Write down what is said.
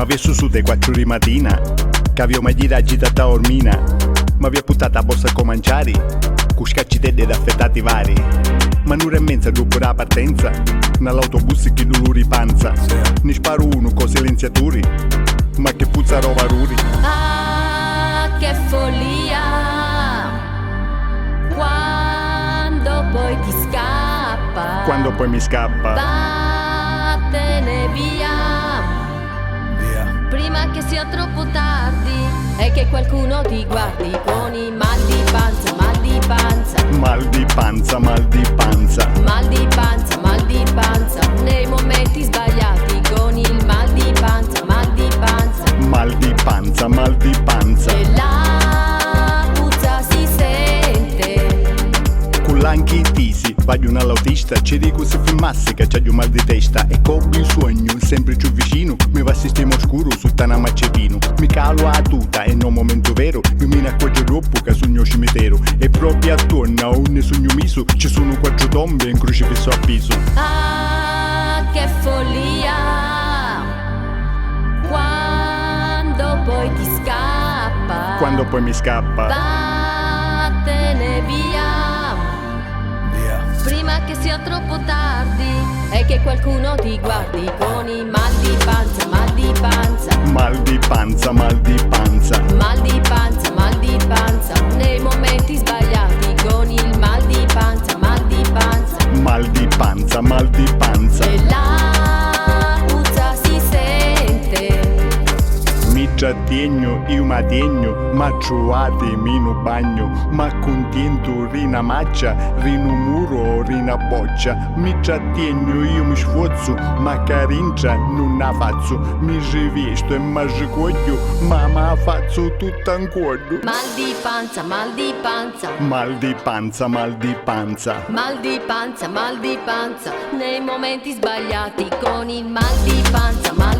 Ma vi è su de 4 di mattina, che vi ho mai agitata ormina. Ma vi ho puttata a posta a mangiare, con scaccitelle ed affettati vari. Ma un'ora e mezza dopo la partenza, nell'autobus che dolori panza. Ne sparo uno con silenziatori, ma che puzza roba ruri. Ah, che follia, quando poi ti scappa. Quando poi mi scappa. Vattene via, prima che sia troppo tardi e che qualcuno ti guardi con i mal di panza, mal di panza. Mal di panza, mal di panza. Mal di panza, mal di panza, nei momenti sbagliati con il mal di panza, mal di panza. Mal di panza, mal di panza. E la puzza si sente. Con l'anchitisi, vaglio all'autista, ci dico se filmassi che c'è un mal di testa. E copro il sogno, sempre più vicino, mi va a sistema oscuro su tana maccepino. Mi calo a tuta e non momento vero, io mi accorgo dopo che sul mio cimitero. E proprio attorno a ogni sogno miso, ci sono 4 tombe e un crocifisso appeso. Ah, che follia, quando poi ti scappa. Quando poi mi scappa. Vattene via, prima che sia troppo tardi e che qualcuno ti guardi con i mal di panza, mal di panza. Mal di panza, mal di panza. Mal di panza, mal di panza, nei momenti sbagliati con il mal di panza, mal di panza. Mal di panza, mal di panza. E la puzza si sente. Mi trattegno, io mi tegno, ma trovate meno bagno, ma contento rina maccia, rino muro, rina boccia. Mi trattegno, io mi sforzo, ma carincia non la faccio. Mi rivesto e mi ricoglio, ma la faccio tutta ancora. Mal di panza, mal di panza. Mal di panza, mal di panza. Mal di panza, mal di panza, nei momenti sbagliati con il mal di panza, mal